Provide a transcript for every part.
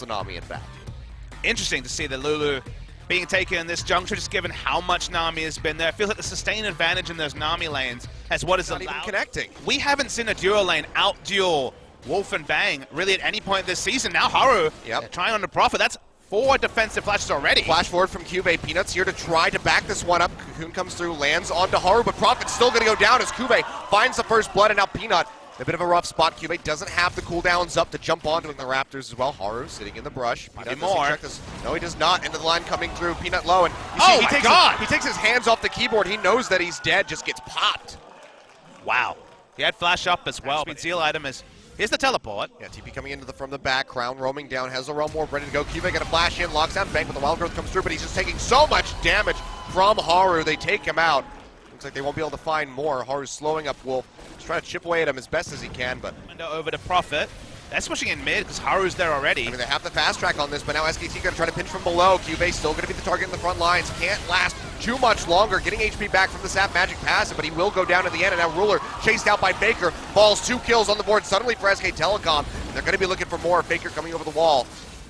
the Nami in back. Interesting to see the Lulu being taken in this juncture, just given how much Nami has been there. It feels like the sustained advantage in those Nami lanes has what is Not allowed. even connecting. We haven't seen a duo lane out-duel Wolf and Bang really at any point this season. Now Haru trying on the Prophet. That's 4 defensive flashes already. Flash forward from Cube. Peanuts here to try to back this one up. Cocoon comes through, lands onto Haru, but Prophet's still going to go down as Cube finds the first blood, and now Peanut in a bit of a rough spot. Cube doesn't have the cooldowns up to jump onto the Raptors as well. Haru sitting in the brush. Peanut more. Check this. No, he does not. End of the line coming through. Peanut low, and you oh see, my God! He takes his hands off the keyboard. He knows that he's dead. Just gets popped. Wow. He had flash up as well. But Zeal item is. Here's the teleport. Yeah, TP coming into from the back. Crown roaming down. Has a realm warp ready to go. Cube gonna flash in, locks down Bank, but the wild growth comes through. But he's just taking so much damage from Haru. They take him out. Looks like they won't be able to find more. Haru's slowing up Wolf. He's trying to chip away at him as best as he can, but Window over to Prophet. They're pushing in mid because Haru's there already. I mean, they have the fast track on this, but now SKT gonna try to pinch from below. Cube still gonna be the target in the front lines. Can't last too much longer. Getting HP back from the Sap Magic passive, but he will go down at the end. And now Ruler chased out by Faker. Falls 2 kills on the board suddenly for SK Telecom. And they're gonna be looking for more. Faker coming over the wall.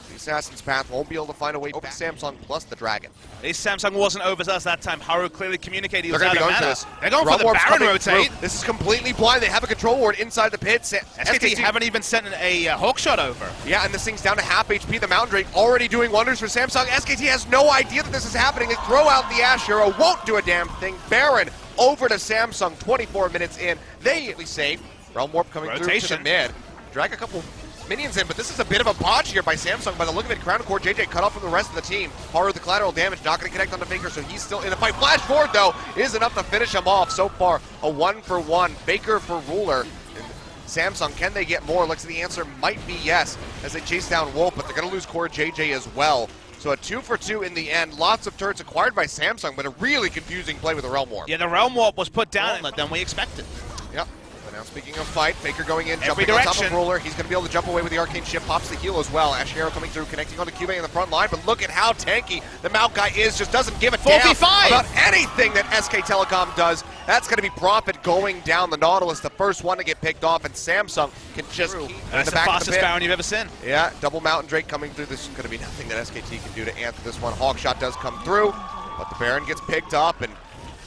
The Assassin's Path won't be able to find a way back. Samsung plus the Dragon. At least Samsung wasn't over us that time. Haru clearly communicated he was They're out going of to be going mana. for this. They're going for the Baron rotate. Through. This is completely blind. They have a control ward inside the pit. SKT haven't even sent a hawk shot over. Yeah, and this thing's down to half HP. The Mountain Drake already doing wonders for Samsung. SKT has no idea that this is happening. They throw out the Ash Hero. Won't do a damn thing. Baron over to Samsung. 24 minutes in. They at least save. Realm Warp coming through to the mid. Drag a couple minions in, but this is a bit of a botch here by Samsung. By the look of it, Crown Core JJ cut off from the rest of the team. Haru the collateral damage, not going to connect on the Faker, so he's still in the fight. Flash forward, though, is enough to finish him off. So far, a 1-for-1. Faker for Ruler. And Samsung, can they get more? Looks like the answer might be yes, as they chase down Wolf, but they're going to lose Core JJ as well. So a 2-for-2 in the end. Lots of turrets acquired by Samsung, but a really confusing play with the Realm Warp. Yeah, the Realm Warp was put down than we expected. Yep. Now speaking of fight, Faker going in, Every jumping on direction. top of Ruler. He's going to be able to jump away with the Arcane Shift, pops the heal as well. Ash Hero coming through, connecting onto Cube in the front line, but look at how tanky the Mount guy is. Just doesn't give a damn about anything that SK Telecom does. That's going to be Prophet going down the Nautilus, the first one to get picked off, and Samsung can just keep That's in the back fastest of the pit. Baron you've ever seen. Yeah, double Mountain Drake coming through. This is going to be nothing that SKT can do to answer this one. Hawkshot does come through, but the Baron gets picked up, and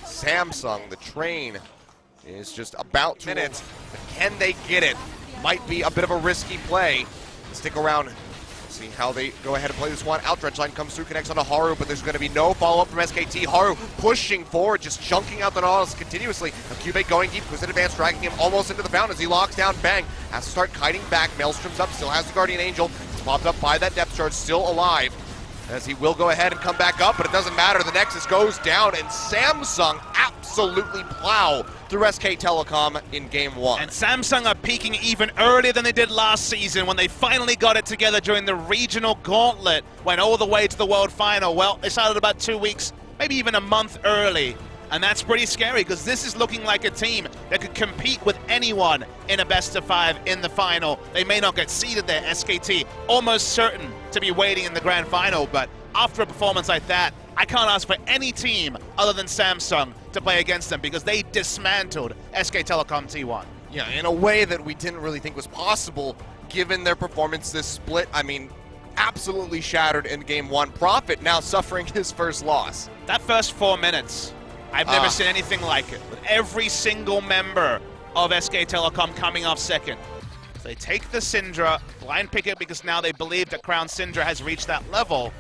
Samsung, the train, is just about 2 minutes. But can they get it? Might be a bit of a risky play. Stick around. See how they go ahead and play this one. Outdredge line comes through, connects onto Haru, but there's going to be no follow-up from SKT. Haru pushing forward, just chunking out the Nautilus continuously. Now Cube going deep, Twisted Advance dragging him almost into the fountain as he locks down Bang. Has to start kiting back. Maelstrom's up, still has the Guardian Angel. He's popped up by that depth charge, still alive. As he will go ahead and come back up, but it doesn't matter. The Nexus goes down, and Samsung absolutely plow through SK Telecom in Game 1. And Samsung are peaking even earlier than they did last season when they finally got it together during the regional gauntlet, went all the way to the World Final. Well, they started about 2 weeks, maybe even a month early. And that's pretty scary because this is looking like a team that could compete with anyone in a best-of-5 in the final. They may not get seeded there, SKT, almost certain to be waiting in the grand final, but after a performance like that, I can't ask for any team other than Samsung to play against them because they dismantled SK Telecom T1. Yeah, in a way that we didn't really think was possible given their performance this split. I mean, absolutely shattered in Game 1. Prophet now suffering his first loss. That first 4 minutes, I've never seen anything like it. With every single member of SK Telecom coming off second. So they take the Syndra, blind pick it because now they believe that Crown Syndra has reached that level.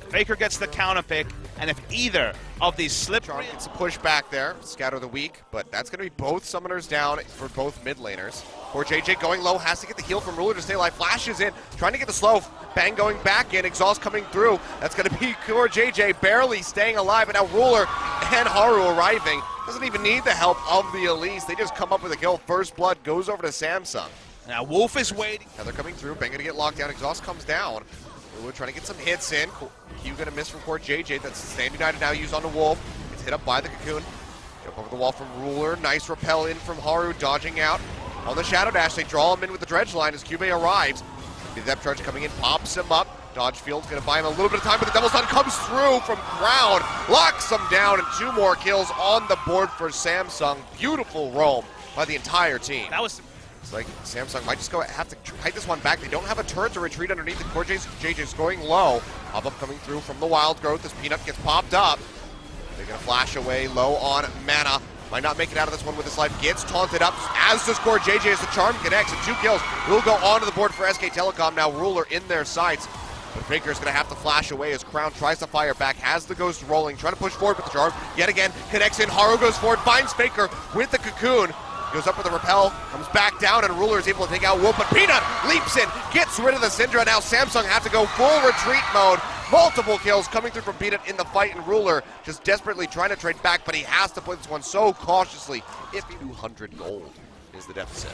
Faker gets the counter pick, and if either of these slip... Charm gets a push back there, scatter the weak, but that's going to be both summoners down for both mid laners. Poor JJ going low, has to get the heal from Ruler to stay alive, flashes in, trying to get the slow, Bang going back in, Exhaust coming through. That's going to be poor JJ barely staying alive, and now Ruler and Haru arriving. Doesn't even need the help of the Elise, they just come up with a kill. First blood goes over to Samsung. Now Wolf is waiting. Now they're coming through, Bang going to get locked down, Exhaust comes down. Ruler trying to get some hits in. Q going to miss from Core JJ. That's Stand United now used onto Wolf. It's hit up by the Cocoon. Jump over the wall from Ruler. Nice repel in from Haru, dodging out. On the Shadow Dash, they draw him in with the Dredge line as Cube arrives. The depth charge coming in, pops him up. Dodge Field's going to buy him a little bit of time, but the Double Stun comes through from Crown. Locks him down, and 2 more kills on the board for Samsung. Beautiful roam by the entire team. That was Looks like Samsung might just have to fight this one back. They don't have a turret to retreat underneath. The core JJ's going low. Pop-up coming through from the wild growth as Peanut gets popped up. They're going to flash away low on mana. Might not make it out of this one with his life. Gets taunted up, as does core JJ as the charm connects. And 2 kills will go onto the board for SK Telecom. Now Ruler in their sights. But Faker's going to have to flash away as Crown tries to fire back. Has the Ghost rolling, trying to push forward with the charm. Yet again, connects in. Haru goes forward, finds Faker with the cocoon. Goes up with the repel, comes back down, and Ruler is able to take out Wolf, but Peanut leaps in, gets rid of the Syndra. Now Samsung have to go full retreat mode. Multiple kills coming through from Peanut in the fight, and Ruler just desperately trying to trade back, but he has to play this one so cautiously. If 200 gold is the deficit.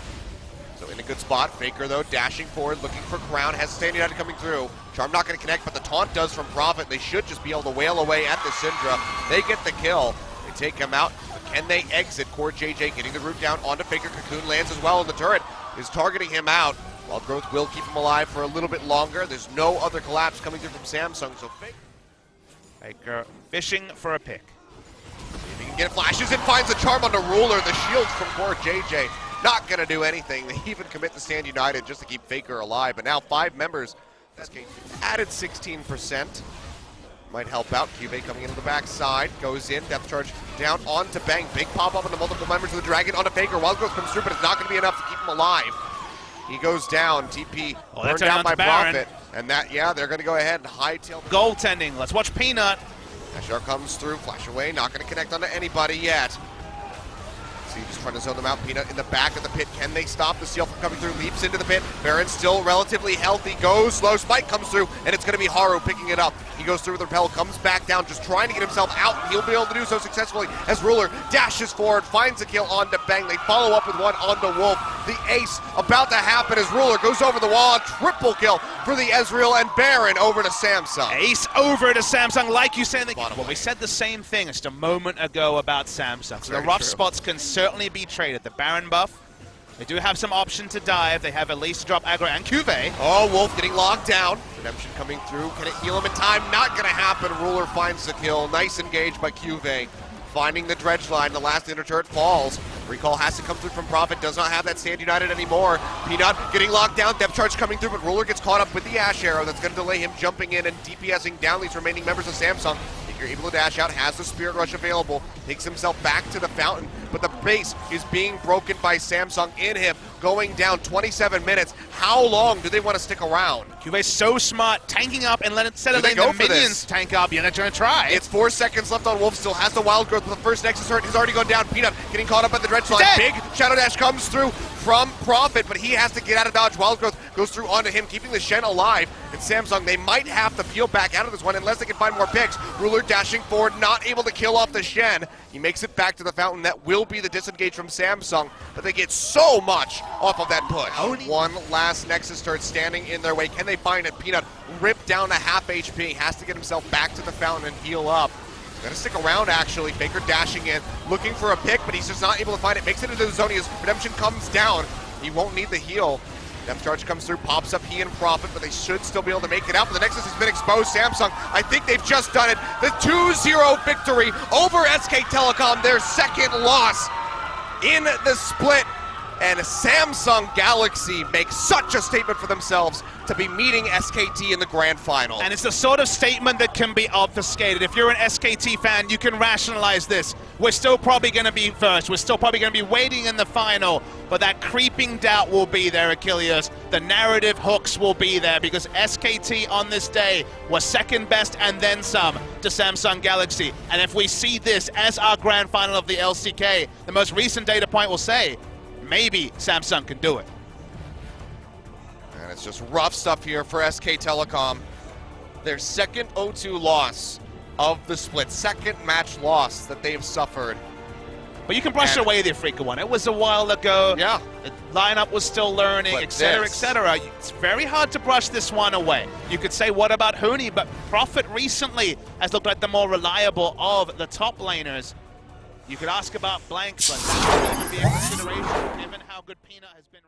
So in a good spot, Faker though, dashing forward, looking for Crown, has Stand United coming through. Charm not going to connect, but the taunt does from Prophet. They should just be able to wail away at the Syndra. They get the kill, they take him out. Can they exit? Core JJ getting the root down onto Faker. Cocoon lands as well, and the turret is targeting him out. While Growth will keep him alive for a little bit longer. There's no other collapse coming through from Samsung, so Faker fishing for a pick. If he can get flashes and finds the charm onto Ruler. The shields from Core JJ not going to do anything. They even commit to Stand United just to keep Faker alive. But now 5 members added 16%. Might help out. Cube coming into the backside, goes in, depth charge down onto Bang. Big pop up into multiple members of the Dragon onto Faker. Wild Growth comes through, but it's not going to be enough to keep him alive. He goes down. TP burned down by Prophet, and that they're going to go ahead and hightail. Goaltending. Let's watch Peanut. Ashar comes through, flash away, not going to connect onto anybody yet. See, just trying to zone them out. Peanut in the back of the pit. Can they stop the seal from coming through? Leaps into the pit. Baron still relatively healthy. Goes slow. Spike comes through, and it's going to be Haru picking it up. He goes through with the repel, comes back down, just trying to get himself out, and he'll be able to do so successfully as Ruler dashes forward, finds a kill onto Bang. They follow up with one onto Wolf. The ace about to happen as Ruler goes over the wall. A triple kill for the Ezreal, and Baron over to Samsung. Ace over to Samsung, like you said. Well, we said the same thing just a moment ago about Samsung. So the rough spots can certainly be traded. The Baron buff, they do have some option to dive. They have at least drop aggro and Cuvée. Oh, Wolf getting locked down. Redemption coming through. Can it heal him in time? Not going to happen. Ruler finds the kill. Nice engage by Cuvée. Finding the dredge line. The last inner turret falls. Recall has to come through from Prophet. Does not have that Stand United anymore. Peanut getting locked down. Depth charge coming through, but Ruler gets caught up with the Ash Arrow. That's going to delay him jumping in and DPSing down these remaining members of Samsung. You're able to dash out, has the Spirit Rush available, takes himself back to the fountain, but the base is being broken by Samsung in him, going down 27 minutes. How long do they want to stick around? Cuvé's so smart, tanking up and instead of letting the minions tank up, you're going to try. It's 4 seconds left on Wolf, still has the Wild Growth, but the first Nexus turret has already gone down. Peanut getting caught up at the dredge line. Big Shadow Dash comes through from Prophet, but he has to get out of dodge. Wild Growth goes through onto him, keeping the Shen alive. And Samsung, they might have to peel back out of this one unless they can find more picks. Ruler dashing forward, not able to kill off the Shen. He makes it back to the fountain. That will be the disengage from Samsung, but they get so much off of that push. One last Nexus turret standing in their way. Can they find it? Peanut ripped down to half HP. Has to get himself back to the fountain and heal up. Gonna stick around, actually. Faker dashing in, looking for a pick, but he's just not able to find it. Makes it into the zone. His Redemption comes down. He won't need the heal. Depth charge comes through, pops up he and Prophet, but they should still be able to make it out. But the Nexus has been exposed. Samsung, I think they've just done it. The 2-0 victory over SK Telecom, their second loss in the split. And Samsung Galaxy makes such a statement for themselves to be meeting SKT in the grand final. And it's the sort of statement that can be obfuscated. If you're an SKT fan, you can rationalize this. We're still probably going to be first. We're still probably going to be waiting in the final. But that creeping doubt will be there, Achilles. The narrative hooks will be there because SKT on this day was second best and then some to Samsung Galaxy. And if we see this as our grand final of the LCK, the most recent data point will say, maybe Samsung can do it. And it's just rough stuff here for SK Telecom. Their second 0-2 loss of the split. Second match loss that they've suffered. But you can brush away the Afrika one. It was a while ago. Yeah. The lineup was still learning, etc., etc. It's very hard to brush this one away. You could say, what about Huni? But Prophet recently has looked like the more reliable of the top laners. You could ask about Blank, but that would be a consideration given how good Peanut has been.